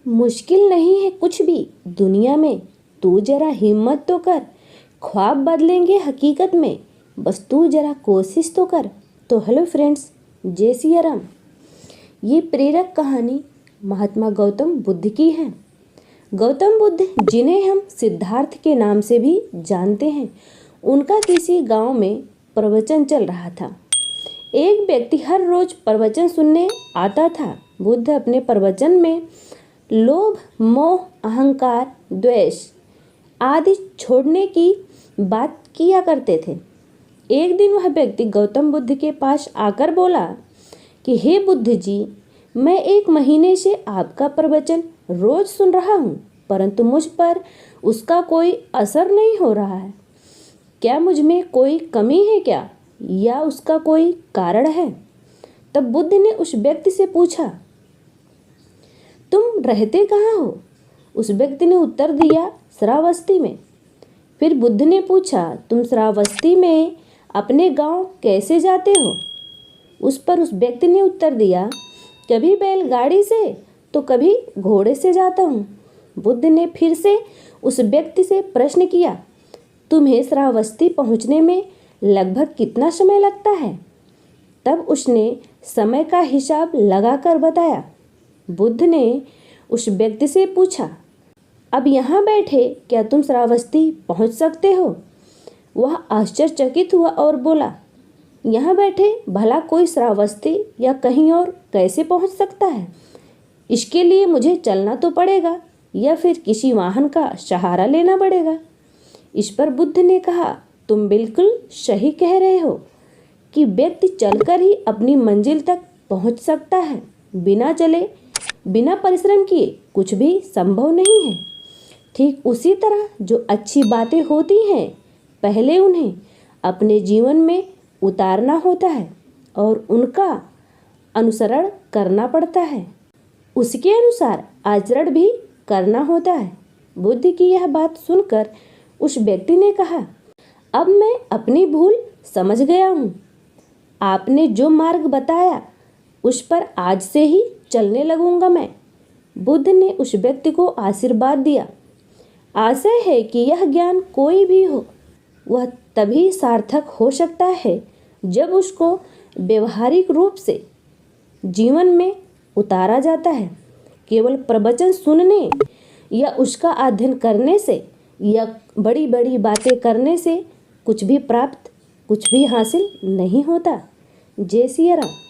मुश्किल नहीं है कुछ भी दुनिया में, तू जरा हिम्मत तो कर। ख्वाब बदलेंगे हकीकत में, बस तू जरा कोशिश तो कर। तो हेलो फ्रेंड्स, जय सिया राम। ये प्रेरक कहानी महात्मा गौतम बुद्ध की है। गौतम बुद्ध, जिन्हें हम सिद्धार्थ के नाम से भी जानते हैं, उनका किसी गांव में प्रवचन चल रहा था। एक व्यक्ति हर रोज प्रवचन सुनने आता था। बुद्ध अपने प्रवचन में लोभ, मोह, अहंकार, द्वेष आदि छोड़ने की बात किया करते थे। एक दिन वह व्यक्ति गौतम बुद्ध के पास आकर बोला कि हे बुद्ध जी, मैं 1 महीने से आपका प्रवचन रोज सुन रहा हूँ, परंतु मुझ पर उसका कोई असर नहीं हो रहा है। क्या मुझ में कोई कमी है क्या, या उसका कोई कारण है? तब बुद्ध ने उस व्यक्ति से पूछा, तुम रहते कहाँ हो? उस व्यक्ति ने उत्तर दिया, श्रावस्ती में। फिर बुद्ध ने पूछा, तुम श्रावस्ती में अपने गांव कैसे जाते हो? उस पर उस व्यक्ति ने उत्तर दिया, कभी बैलगाड़ी से तो कभी घोड़े से जाता हूँ। बुद्ध ने फिर से उस व्यक्ति से प्रश्न किया, तुम्हें श्रावस्ती पहुँचने में लगभग कितना समय लगता है? तब उसने समय का हिसाब लगाकर बताया। बुद्ध ने उस व्यक्ति से पूछा, अब यहाँ बैठे क्या तुम श्रावस्ती पहुँच सकते हो? वह आश्चर्यचकित हुआ और बोला, यहाँ बैठे भला कोई श्रावस्ती या कहीं और कैसे पहुँच सकता है? इसके लिए मुझे चलना तो पड़ेगा या फिर किसी वाहन का सहारा लेना पड़ेगा। इस पर बुद्ध ने कहा, तुम बिल्कुल सही कह रहे हो कि व्यक्ति चलकर ही अपनी मंजिल तक पहुँच सकता है। बिना चले, बिना परिश्रम किए कुछ भी संभव नहीं है। ठीक उसी तरह जो अच्छी बातें होती हैं, पहले उन्हें अपने जीवन में उतारना होता है और उनका अनुसरण करना पड़ता है। उसके अनुसार आचरण भी करना होता है। बुद्ध की यह बात सुनकर उस व्यक्ति ने कहा, अब मैं अपनी भूल समझ गया हूँ। आपने जो मार्ग बताया उस पर आज से ही चलने लगूंगा मैं। बुद्ध ने उस व्यक्ति को आशीर्वाद दिया। आशय है कि यह ज्ञान कोई भी हो, वह तभी सार्थक हो सकता है जब उसको व्यवहारिक रूप से जीवन में उतारा जाता है। केवल प्रवचन सुनने या उसका अध्ययन करने से या बड़ी बड़ी बातें करने से कुछ भी हासिल नहीं होता। जय सिया राम।